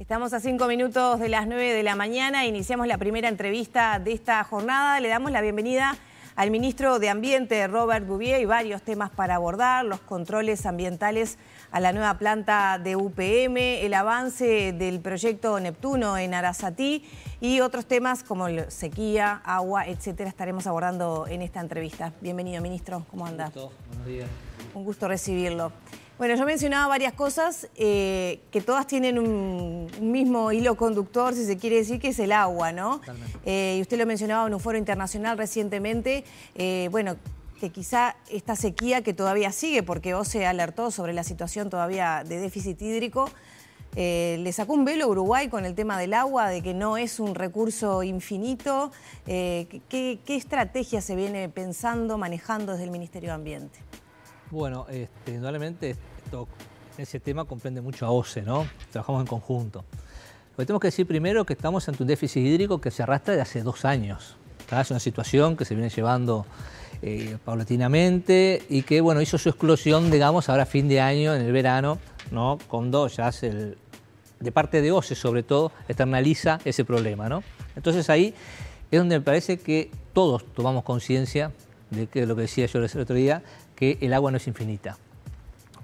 Estamos a 5 minutos de las 9 de la mañana, iniciamos la primera entrevista de esta jornada. Le damos la bienvenida al ministro de Ambiente, Robert Bouvier. Hay varios temas para abordar: los controles ambientales a la nueva planta de UPM, el avance del proyecto Neptuno en Arasatí y otros temas como sequía, agua, etcétera, estaremos abordando en esta entrevista. Bienvenido, ministro. ¿Cómo anda? Buenos días. Un gusto recibirlo. Bueno, yo mencionaba varias cosas que todas tienen un mismo hilo conductor, si se quiere decir, que es el agua, ¿no? Y usted lo mencionaba en un foro internacional recientemente, bueno, que quizá esta sequía que todavía sigue, porque OCE alertó sobre la situación todavía de déficit hídrico, le sacó un velo a Uruguay con el tema del agua, de que no es un recurso infinito. ¿Qué estrategia se viene pensando, manejando desde el Ministerio de Ambiente? Bueno, indudablemente ese tema comprende mucho a OCE, ¿no? Trabajamos en conjunto. Lo que tenemos que decir primero es que estamos ante un déficit hídrico que se arrastra de hace 2 años. ¿Tá? Es una situación que se viene llevando paulatinamente y que, bueno, hizo su explosión, digamos, ahora a fin de año, en el verano, ¿no? Cuando ya de parte de OCE, sobre todo, externaliza ese problema, ¿no? Entonces ahí es donde me parece que todos tomamos conciencia de que lo que decía yo el otro día, que el agua no es infinita.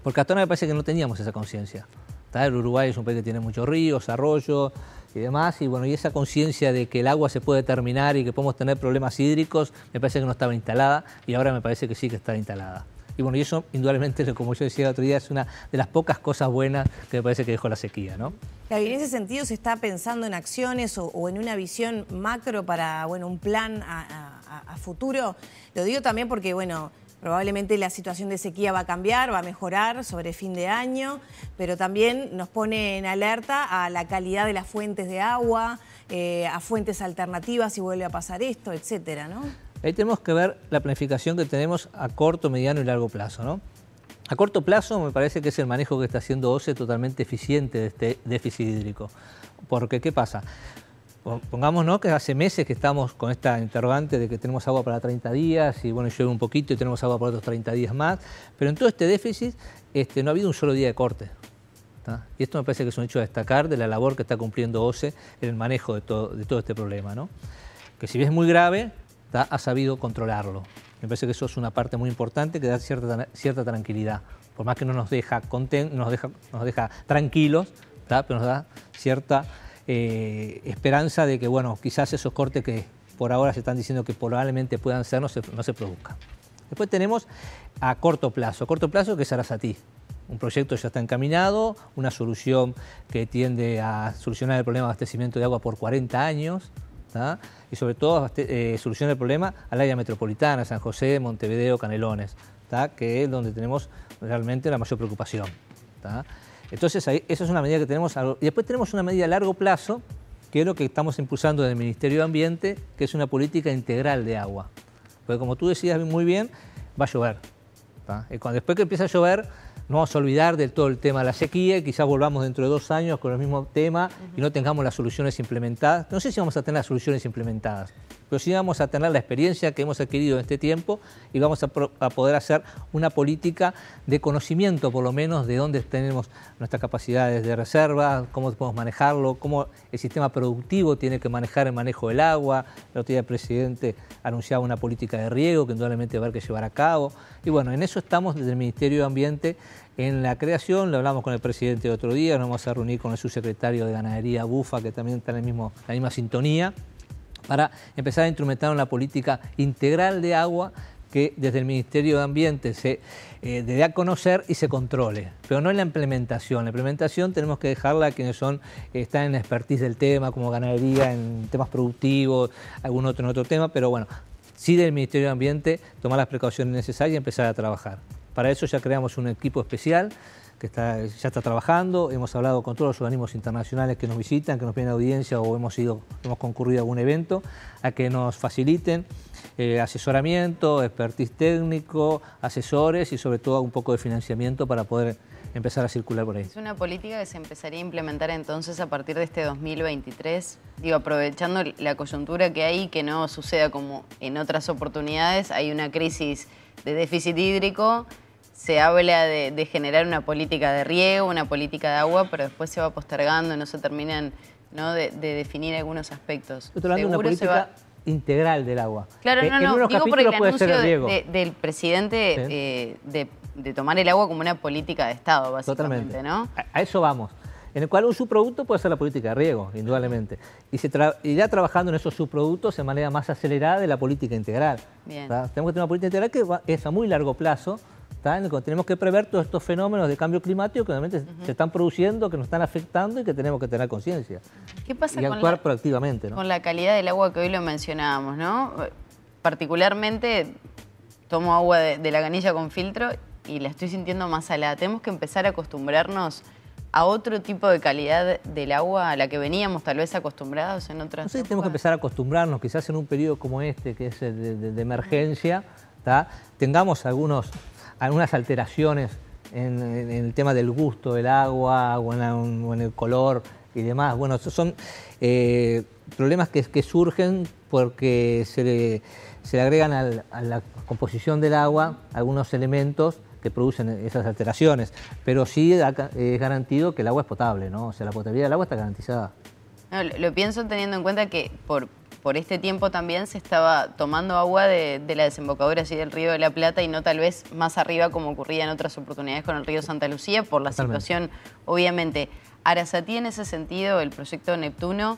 Porque hasta ahora me parece que no teníamos esa conciencia. El Uruguay es un país que tiene muchos ríos, arroyos y demás, y bueno, y esa conciencia de que el agua se puede terminar y que podemos tener problemas hídricos, me parece que no estaba instalada, y ahora me parece que sí que está instalada. Y bueno, y eso indudablemente, como yo decía el otro día, es una de las pocas cosas buenas que me parece que dejó la sequía, ¿no? Y en ese sentido, ¿se está pensando en acciones o en una visión macro para, bueno, un plan a futuro? Lo digo también porque, bueno, probablemente la situación de sequía va a cambiar, va a mejorar sobre fin de año, pero también nos pone en alerta a la calidad de las fuentes de agua, a fuentes alternativas si vuelve a pasar esto, etcétera, ¿no? Ahí tenemos que ver la planificación que tenemos a corto, mediano y largo plazo, ¿no? A corto plazo me parece que es el manejo que está haciendo OCE totalmente eficiente de este déficit hídrico. Porque, ¿qué pasa? Pongámonos que hace meses que estamos con esta interrogante de que tenemos agua para 30 días y bueno, llueve un poquito y tenemos agua para otros 30 días más, pero en todo este déficit no ha habido un solo día de corte. ¿Tá? Y esto me parece que es un hecho a destacar de la labor que está cumpliendo OCE en el manejo de todo este problema, ¿no? Que si bien es muy grave, ha sabido controlarlo. Me parece que eso es una parte muy importante que da cierta tranquilidad. Por más que no nos deja tranquilos, pero nos da cierta esperanza de que, bueno, quizás esos cortes que por ahora se están diciendo que probablemente puedan ser no se produzcan. Después tenemos a corto plazo que es Arasatí. Un proyecto ya está encaminado, una solución que tiende a solucionar el problema de abastecimiento de agua por 40 años, ¿tá? Y sobre todo solucionar el problema al área metropolitana, San José, Montevideo, Canelones, ¿tá? Que es donde tenemos realmente la mayor preocupación, ¿tá? Entonces, esa es una medida que tenemos. Y después tenemos una medida a largo plazo, que es lo que estamos impulsando desde el Ministerio de Ambiente, que es una política integral de agua. Porque como tú decías muy bien, va a llover. Después que empiece a llover, no vamos a olvidar de todo el tema de la sequía, y quizás volvamos dentro de 2 años con el mismo tema y no tengamos las soluciones implementadas. No sé si vamos a tener las soluciones implementadas, pero sí vamos a tener la experiencia que hemos adquirido en este tiempo y vamos a poder hacer una política de conocimiento, por lo menos, de dónde tenemos nuestras capacidades de reserva, cómo podemos manejarlo, cómo el sistema productivo tiene que manejar el manejo del agua. El otro día el presidente anunciaba una política de riego que indudablemente va a haber que llevar a cabo. Y bueno, en eso estamos desde el Ministerio de Ambiente. En la creación, lo hablamos con el presidente el otro día, nos vamos a reunir con el subsecretario de Ganadería, Bufa, que también está en la misma sintonía, para empezar a instrumentar una política integral de agua que desde el Ministerio de Ambiente se dé a conocer y se controle, pero no en la implementación. La implementación tenemos que dejarla a quienes están en la expertise del tema, como ganadería, en temas productivos, algún otro tema, pero bueno, sí del Ministerio de Ambiente tomar las precauciones necesarias y empezar a trabajar. Para eso ya creamos un equipo especial que ya está trabajando. Hemos hablado con todos los organismos internacionales que nos visitan, que nos piden audiencia o hemos concurrido a algún evento, a que nos faciliten asesoramiento, expertise técnico, asesores y sobre todo un poco de financiamiento para poder empezar a circular por ahí. Es una política que se empezaría a implementar entonces a partir de este 2023, digo, aprovechando la coyuntura que hay, que no suceda como en otras oportunidades, hay una crisis de déficit hídrico. se habla de generar una política de riego, una política de agua, pero después se va postergando, no se terminan, ¿no?, de definir algunos aspectos. Estoy hablando de una política integral del agua. Claro, no, digo por el anuncio del presidente, sí, de tomar el agua como una política de Estado, básicamente. Totalmente. ¿No? A eso vamos. En el cual un subproducto puede ser la política de riego, indudablemente. Y se irá trabajando en esos subproductos de manera más acelerada de la política integral. Bien. Tenemos que tener una política integral que es a muy largo plazo, en el que tenemos que prever todos estos fenómenos de cambio climático que obviamente se están produciendo, que nos están afectando y que tenemos que tener conciencia. ¿Qué pasa y actuar proactivamente, ¿no? Con la calidad del agua que hoy lo mencionábamos, ¿no? Particularmente tomo agua de la canilla con filtro y la estoy sintiendo más salada. Tenemos que empezar a acostumbrarnos a otro tipo de calidad del agua a la que veníamos tal vez acostumbrados en otras. No sé, tenemos que empezar a acostumbrarnos, quizás en un periodo como este, que es de emergencia, tengamos algunas alteraciones en el tema del gusto del agua o en el color y demás. Bueno, son problemas que surgen porque se le agregan a la composición del agua algunos elementos que producen esas alteraciones, pero sí es garantido que el agua es potable, ¿no? O sea, la potabilidad del agua está garantizada. No, lo pienso teniendo en cuenta que por este tiempo también se estaba tomando agua de la desembocadura así del Río de la Plata y no tal vez más arriba como ocurría en otras oportunidades con el río Santa Lucía por la situación, obviamente. Arasatí, en ese sentido, el proyecto Neptuno,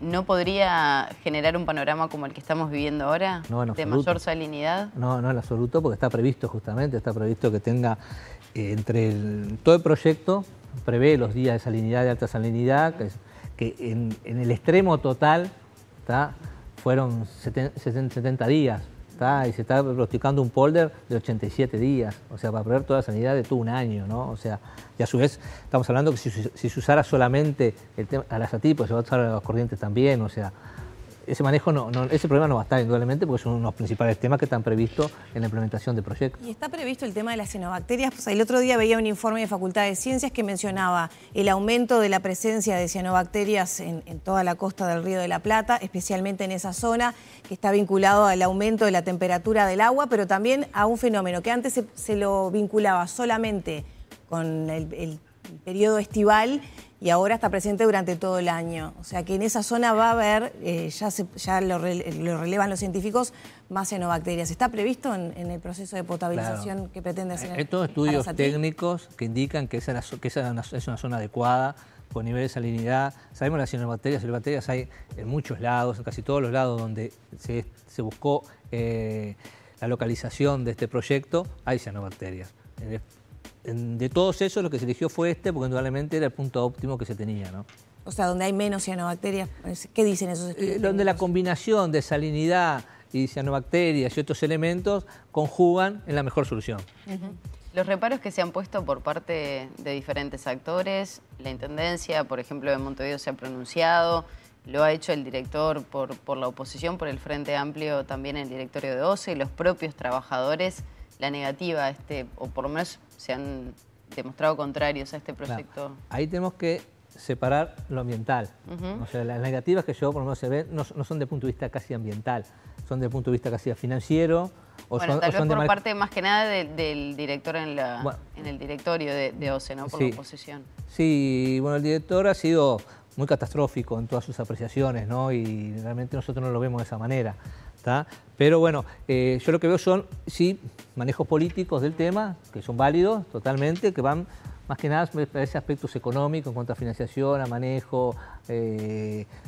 ¿no podría generar un panorama como el que estamos viviendo ahora, de mayor salinidad? No, en absoluto, porque está previsto justamente, que tenga todo el proyecto, prevé los días de salinidad, de alta salinidad, que en el extremo total fueron 70 días, y se está pronosticando un polder de 87 días, o sea, para prever toda la salinidad de todo un año, ¿no? O sea, y a su vez estamos hablando que si se usara solamente el tema Arasatí, pues se va a usar las corrientes también, o sea, ese manejo ese problema no va a estar indudablemente porque son unos principales temas que están previstos en la implementación del proyecto. Y está previsto el tema de las cianobacterias. Pues el otro día veía un informe de Facultad de Ciencias que mencionaba el aumento de la presencia de cianobacterias en toda la costa del Río de la Plata, especialmente en esa zona, que está vinculado al aumento de la temperatura del agua, pero también a un fenómeno que antes se lo vinculaba solamente con el periodo estival y ahora está presente durante todo el año. O sea que en esa zona va a haber, ya lo relevan los científicos, más cianobacterias. ¿Está previsto en el proceso de potabilización que pretende hacer? Hay todos estudios técnicos que indican que esa es una zona adecuada, con nivel de salinidad. Sabemos las cianobacterias hay en muchos lados, en casi todos los lados donde se buscó la localización de este proyecto, hay cianobacterias. De todos esos, lo que se eligió fue porque indudablemente era el punto óptimo que se tenía, ¿no? O sea, donde hay menos cianobacterias, ¿qué dicen esos estudios? Donde la combinación de salinidad y cianobacterias y otros elementos conjugan en la mejor solución. Los reparos que se han puesto por parte de diferentes actores, la Intendencia, por ejemplo, de Montevideo se ha pronunciado, lo ha hecho el director por la oposición, por el Frente Amplio, también el directorio de OCE, los propios trabajadores, la negativa, o por lo menos se han demostrado contrarios a este proyecto. Claro. Ahí tenemos que separar lo ambiental. O sea, las negativas que yo por lo menos se ven no son de punto de vista casi ambiental, son de punto de vista casi financiero. Tal vez por parte más que nada del director en el directorio de OCE, ¿no? Por la oposición. Sí, bueno, el director ha sido muy catastrófico en todas sus apreciaciones, ¿no? Y realmente nosotros no lo vemos de esa manera. Pero bueno, yo lo que veo son, sí, manejos políticos del tema, que son válidos totalmente, que van más que nada a ese aspectos económicos en cuanto a financiación, a manejo,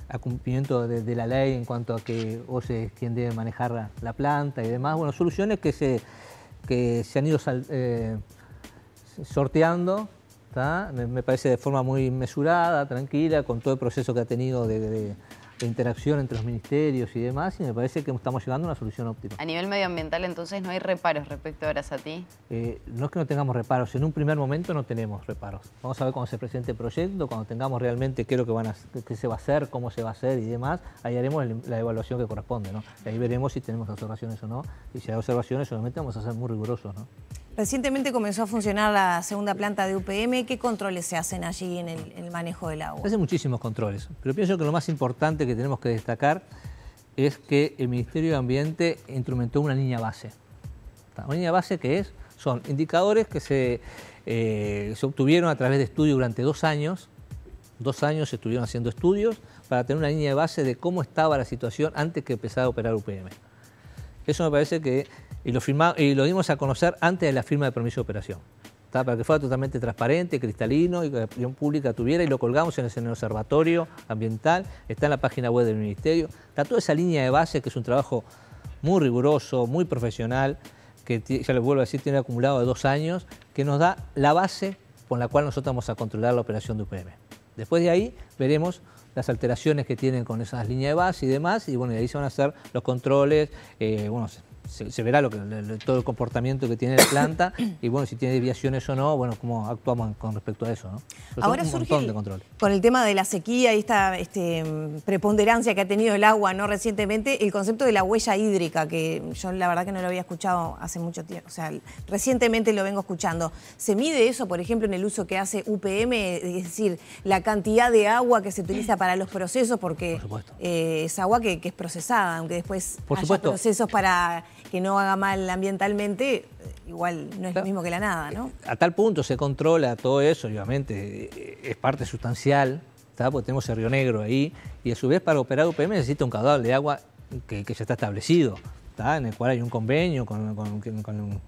a cumplimiento de la ley en cuanto a que OCE es quien debe manejar la planta y demás. Bueno, soluciones que se han ido sorteando, me parece de forma muy mesurada, tranquila, con todo el proceso que ha tenido de interacción entre los ministerios y demás, y me parece que estamos llegando a una solución óptima. A nivel medioambiental, entonces, ¿no hay reparos respecto a Arasatí? No es que no tengamos reparos, en un primer momento no tenemos reparos. Vamos a ver cuando se presente el proyecto, cuando tengamos realmente qué es lo que se va a hacer, cómo se va a hacer y demás, ahí haremos la evaluación que corresponde, ¿no? Y ahí veremos si tenemos observaciones o no, y si hay observaciones, obviamente vamos a ser muy rigurosos, ¿no? Recientemente comenzó a funcionar la segunda planta de UPM. ¿Qué controles se hacen allí en el manejo del agua? Se hacen muchísimos controles, pero pienso que lo más importante que tenemos que destacar es que el Ministerio de Ambiente instrumentó una línea base. Una línea base que es Son indicadores que se obtuvieron a través de estudios durante 2 años. 2 años se estuvieron haciendo estudios para tener una línea de base de cómo estaba la situación antes que empezara a operar UPM. Eso me parece que, y lo dimos a conocer antes de la firma de permiso de operación, ¿tá? Para que fuera totalmente transparente, cristalino, y que la opinión pública tuviera, y lo colgamos en el observatorio ambiental, está en la página web del Ministerio. Está toda esa línea de base, que es un trabajo muy riguroso, muy profesional, que ya les vuelvo a decir, tiene acumulado de 2 años, que nos da la base con la cual nosotros vamos a controlar la operación de UPM. Después de ahí veremos las alteraciones que tienen con esas líneas de base y demás, y bueno, y ahí se van a hacer los controles, bueno, se verá todo el comportamiento que tiene la planta y bueno, si tiene desviaciones o no, bueno, cómo actuamos con respecto a eso, ¿no? Pero ahora un surge montón de controles. Con el tema de la sequía y esta preponderancia que ha tenido el agua, ¿no? Recientemente, el concepto de la huella hídrica, que yo la verdad que no lo había escuchado hace mucho tiempo, o sea, recientemente lo vengo escuchando. ¿Se mide eso, por ejemplo, en el uso que hace UPM, es decir, la cantidad de agua que se utiliza para los procesos? Porque es agua que es procesada, aunque después haya procesos para que no haga mal ambientalmente, igual no es lo mismo que la nada, ¿no? A tal punto se controla todo eso, obviamente es parte sustancial, ¿tá? Porque tenemos el Río Negro ahí, y a su vez para operar UPM necesita un caudal de agua que ya está establecido, ¿tá? En el cual hay un convenio con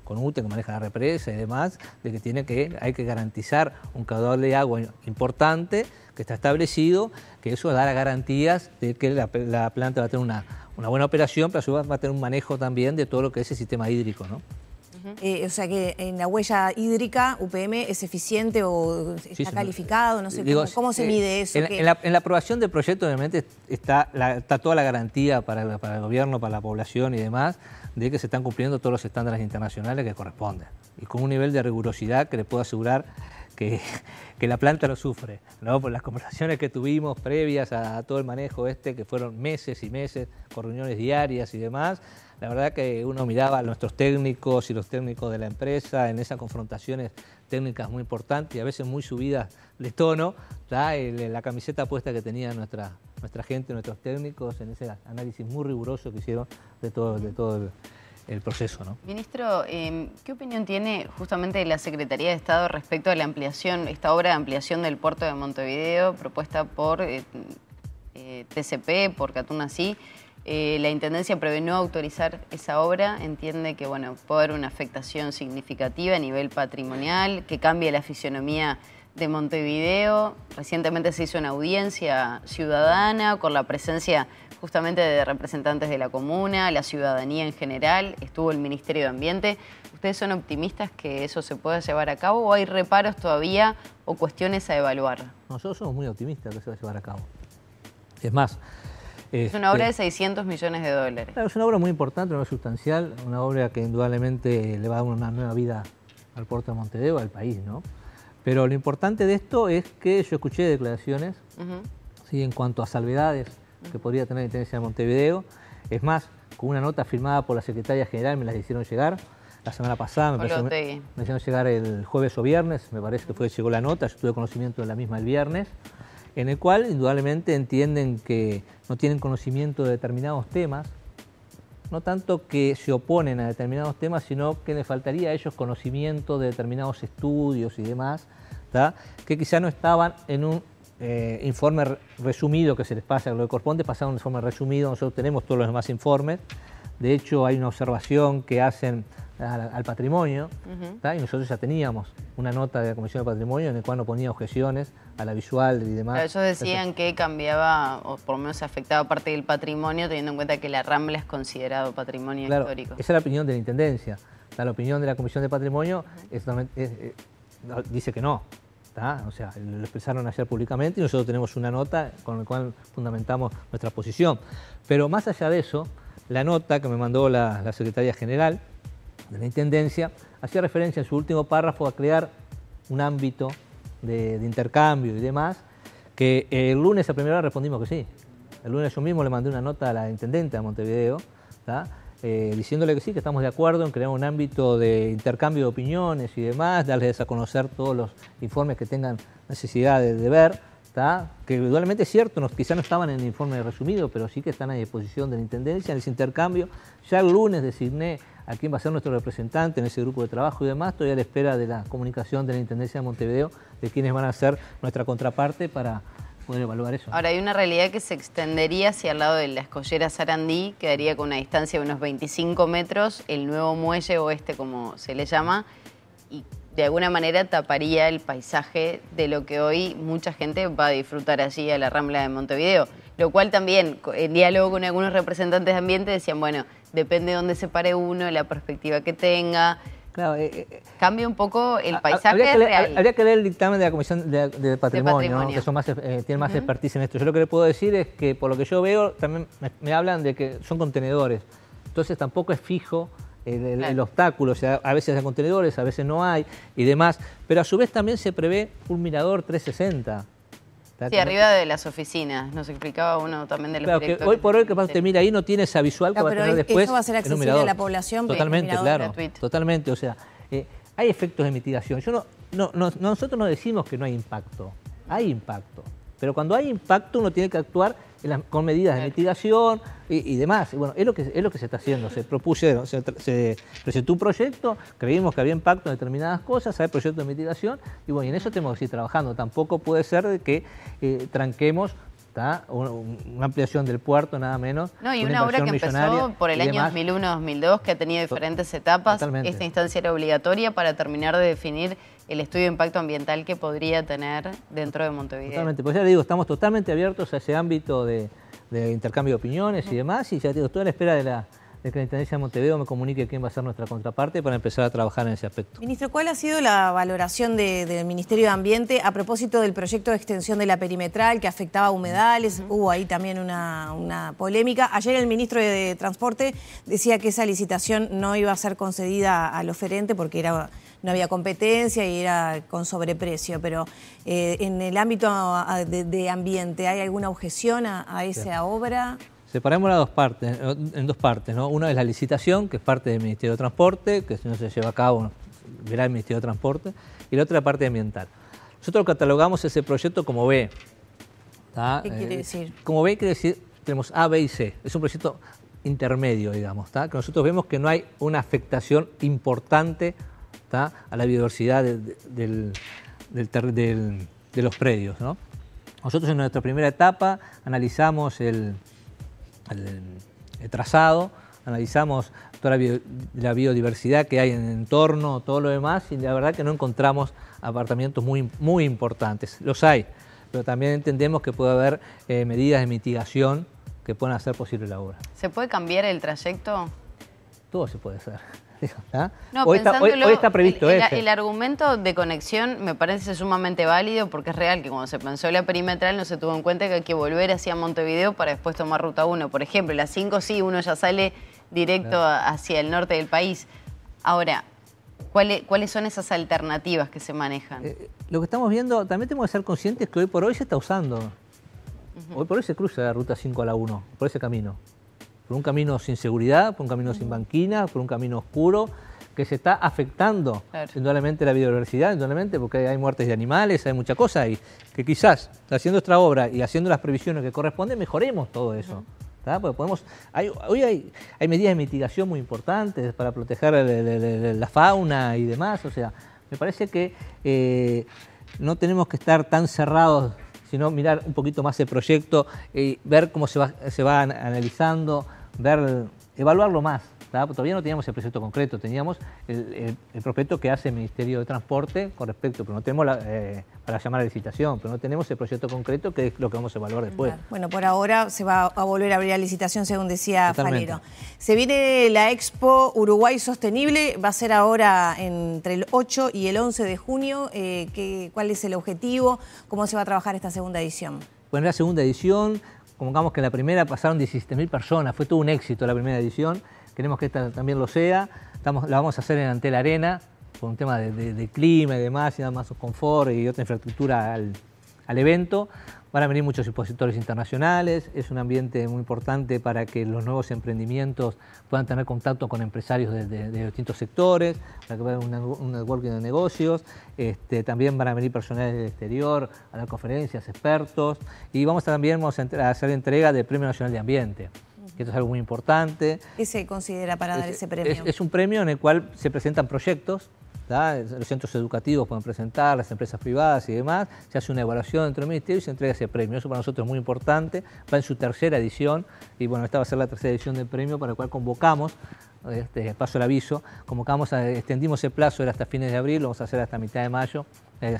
UTE, que maneja la represa y demás, de que hay que garantizar un caudal de agua importante, que está establecido, que eso da las garantías de que la planta va a tener una buena operación, pero a su vez va a tener un manejo también de todo lo que es el sistema hídrico, ¿no? O sea que en la huella hídrica, UPM es eficiente o está calificado, no sé, ¿cómo se mide eso? En la aprobación del proyecto, obviamente, está toda la garantía para el gobierno, para la población y demás, de que se están cumpliendo todos los estándares internacionales que corresponden, y con un nivel de rigurosidad que le puedo asegurar que la planta lo sufre, ¿no? Por las conversaciones que tuvimos previas a todo el manejo que fueron meses y meses, con reuniones diarias y demás. La verdad que uno miraba a nuestros técnicos y los técnicos de la empresa en esas confrontaciones técnicas muy importantes y a veces muy subidas de tono, la camiseta puesta que tenía nuestra gente, nuestros técnicos, en ese análisis muy riguroso que hicieron de todo el proceso, ¿no? Ministro, ¿qué opinión tiene justamente de la Secretaría de Estado respecto a la ampliación, esta obra de ampliación del puerto de Montevideo propuesta por TCP, por Catunací? La Intendencia prevé no autorizar esa obra, entiende que bueno, puede haber una afectación significativa a nivel patrimonial, que cambie la fisionomía de Montevideo. Recientemente se hizo una audiencia ciudadana con la presencia justamente de representantes de la comuna, la ciudadanía en general, estuvo el Ministerio de Ambiente. ¿Ustedes son optimistas que eso se pueda llevar a cabo o hay reparos todavía o cuestiones a evaluar? Nosotros somos muy optimistas que se va a llevar a cabo. Es más, es una obra de 600 millones de dólares. Claro, es una obra muy importante, una obra sustancial, una obra que indudablemente le va a dar una nueva vida al puerto de Montevideo, al país, ¿no? Pero lo importante de esto es que yo escuché declaraciones ¿sí? En cuanto a salvedades que podría tener la Intendencia de Montevideo. Es más, con una nota firmada por la Secretaria General me las hicieron llegar la semana pasada, me hicieron llegar el jueves o viernes, me parece que fue que llegó la nota, yo tuve conocimiento de la misma el viernes, en el cual indudablemente entienden que no tienen conocimiento de determinados temas, no tanto que se oponen a determinados temas, sino que les faltaría a ellos conocimiento de determinados estudios y demás, ¿tá? Que quizá no estaban en un informe resumido que se les pasa, lo que corresponde pasar un informe resumido. Nosotros tenemos todos los demás informes, de hecho hay una observación que hacen al patrimonio, y nosotros ya teníamos una nota de la Comisión de Patrimonio en la cual nos ponía objeciones a la visual y demás. Pero ellos decían que cambiaba, o por lo menos afectaba parte del patrimonio, teniendo en cuenta que la Rambla es considerado patrimonio histórico. Esa es la opinión de la Intendencia. La opinión de la Comisión de Patrimonio dice que no. O sea, lo expresaron ayer públicamente y nosotros tenemos una nota con la cual fundamentamos nuestra posición. Pero más allá de eso, la nota que me mandó la Secretaría General de la Intendencia hacía referencia en su último párrafo a crear un ámbito de intercambio y demás, que el lunes a primera hora respondimos que sí. El lunes yo mismo le mandé una nota a la Intendente de Montevideo, diciéndole que sí, que estamos de acuerdo en crear un ámbito de intercambio de opiniones y demás, darles a conocer todos los informes que tengan necesidad de ver, que indudablemente es cierto, quizá no estaban en el informe resumido, pero sí que están a disposición de la Intendencia en ese intercambio. Ya el lunes designé a quién va a ser nuestro representante en ese grupo de trabajo y demás. Estoy a la espera de la comunicación de la Intendencia de Montevideo de quiénes van a ser nuestra contraparte para poder evaluar eso. Ahora, hay una realidad que se extendería hacia el lado de la escollera Sarandí, quedaría con una distancia de unos 25 metros, el nuevo muelle oeste, como se le llama, y de alguna manera taparía el paisaje de lo que hoy mucha gente va a disfrutar allí a la Rambla de Montevideo. Lo cual también, en diálogo con algunos representantes de ambiente, decían, bueno, depende de dónde se pare uno, la perspectiva que tenga. Claro, cambia un poco el paisaje real. Habría que leer el dictamen de la Comisión de Patrimonio, ¿no? Que son más, tienen más expertise en esto. Yo lo que le puedo decir es que, por lo que yo veo, también me hablan de que son contenedores. Entonces tampoco es fijo el obstáculo. O sea, a veces hay contenedores, a veces no hay y demás. Pero a su vez también se prevé un mirador 360. Sí, arriba de las oficinas, nos explicaba uno también de los directores. Que hoy por hoy, que usted mira ahí, no tiene esa visual que va a tener después. Eso va a ser accesible a la población. Totalmente, claro. Totalmente, o sea, hay efectos de mitigación. Nosotros no decimos que no hay impacto, hay impacto. Pero cuando hay impacto uno tiene que actuar con medidas de mitigación y demás. Y bueno, es lo que se está haciendo. Se presentó un proyecto, creímos que había impacto en determinadas cosas, hay proyectos de mitigación y bueno, y en eso tenemos que seguir trabajando. Tampoco puede ser de que tranquemos una ampliación del puerto, nada menos. No, y una obra que empezó por el año 2001-2002, que ha tenido diferentes etapas. Totalmente. Esta instancia era obligatoria para terminar de definir el estudio de impacto ambiental que podría tener dentro de Montevideo. Totalmente, pues ya le digo, estamos totalmente abiertos a ese ámbito de intercambio de opiniones y demás, y ya te digo, estoy a la espera de que la Intendencia de Montevideo me comunique quién va a ser nuestra contraparte para empezar a trabajar en ese aspecto. Ministro, ¿cuál ha sido la valoración del Ministerio de Ambiente a propósito del proyecto de extensión de la perimetral que afectaba a humedales? Hubo ahí también una polémica. Ayer el ministro de Transporte decía que esa licitación no iba a ser concedida al oferente porque no había competencia y era con sobreprecio, pero en el ámbito de ambiente, ¿hay alguna objeción a esa obra? Separemos en dos partes, ¿no? Una es la licitación, que es parte del Ministerio de Transporte, que si no se lleva a cabo, verá el Ministerio de Transporte, y la otra la parte ambiental. Nosotros catalogamos ese proyecto como B. ¿Qué quiere decir? Como B quiere decir, tenemos A, B y C. Es un proyecto intermedio, digamos, que nosotros vemos que no hay una afectación importante a la biodiversidad de los predios, ¿no? Nosotros en nuestra primera etapa analizamos el trazado, analizamos toda la biodiversidad que hay en el entorno, todo lo demás, y la verdad que no encontramos apartamentos muy importantes. Los hay, pero también entendemos que puede haber medidas de mitigación que puedan hacer posible la obra. ¿Se puede cambiar el trayecto? Todo se puede hacer. No, hoy está previsto el argumento de conexión me parece sumamente válido porque es real que cuando se pensó la perimetral no se tuvo en cuenta que hay que volver hacia Montevideo para después tomar ruta 1. Por ejemplo, la 5 sí, uno ya sale directo hacia el norte del país. Ahora, ¿cuáles son esas alternativas que se manejan? Lo que estamos viendo, también tenemos que ser conscientes que hoy por hoy se está usando. Hoy por hoy se cruza la ruta 5 a la 1, por ese camino. Por un camino sin seguridad, por un camino sin banquinas, por un camino oscuro, que se está afectando indudablemente la biodiversidad, indudablemente porque hay muertes de animales, hay mucha cosa, y que quizás haciendo nuestra obra y haciendo las previsiones que corresponden, mejoremos todo eso. Porque hoy hay medidas de mitigación muy importantes para proteger la fauna y demás, o sea, me parece que no tenemos que estar tan cerrados, sino mirar un poquito más el proyecto y ver cómo se va analizando, evaluarlo más. Todavía no teníamos el proyecto concreto, teníamos el proyecto que hace el Ministerio de Transporte con respecto, pero no tenemos para llamar a licitación, pero no tenemos el proyecto concreto que es lo que vamos a evaluar después. Bueno, por ahora se va a volver a abrir la licitación, según decía Falero. Se viene la Expo Uruguay Sostenible, va a ser ahora entre el 8 y el 11 de junio. ¿Cuál es el objetivo? ¿Cómo se va a trabajar esta segunda edición? Bueno, la segunda edición, convocamos que en la primera pasaron 17.000 personas, fue todo un éxito la primera edición. Queremos que esta también lo sea. La vamos a hacer en Antel Arena, por un tema de clima y demás, y más confort y otra infraestructura al evento. Van a venir muchos expositores internacionales, es un ambiente muy importante para que los nuevos emprendimientos puedan tener contacto con empresarios de distintos sectores, para que haya un networking de negocios. También van a venir personales del exterior a dar conferencias, expertos, y vamos a hacer entrega del Premio Nacional de Ambiente, que esto es algo muy importante. ¿Qué se considera para dar ese premio? Es un premio en el cual se presentan proyectos, ¿tá? Los centros educativos pueden presentar, las empresas privadas y demás, se hace una evaluación dentro del ministerio y se entrega ese premio. Eso para nosotros es muy importante, va en su tercera edición y bueno, esta va a ser la tercera edición del premio para la cual convocamos, paso el aviso, extendimos el plazo, era hasta fines de abril, lo vamos a hacer hasta mitad de mayo,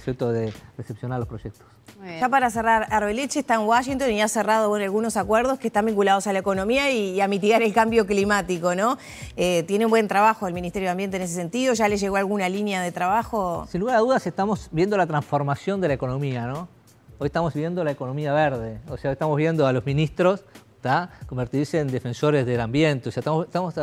cierto, de recepcionar los proyectos. Muy Ya para cerrar, Arbeleche está en Washington y ha cerrado algunos acuerdos que están vinculados a la economía y a mitigar el cambio climático, ¿no? Tiene un buen trabajo el Ministerio de Ambiente en ese sentido. ¿Ya le llegó alguna línea de trabajo? Sin lugar a dudas estamos viendo la transformación de la economía, ¿no? Hoy estamos viendo la economía verde, o sea, estamos viendo a los ministros convertirse en defensores del ambiente, o sea, estamos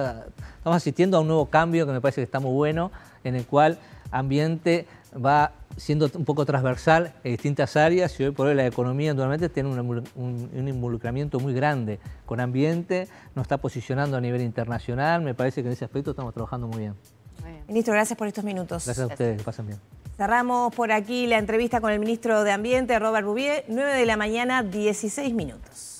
asistiendo a un nuevo cambio que me parece que está muy bueno, en el cual ambiente va siendo un poco transversal en distintas áreas y hoy por hoy la economía naturalmente tiene un involucramiento muy grande con ambiente, nos está posicionando a nivel internacional, me parece que en ese aspecto estamos trabajando muy bien. Ministro, gracias por estos minutos. Gracias a ustedes, que pasen bien. Cerramos por aquí la entrevista con el ministro de Ambiente, Robert Bouvier, 9 de la mañana, 16 minutos.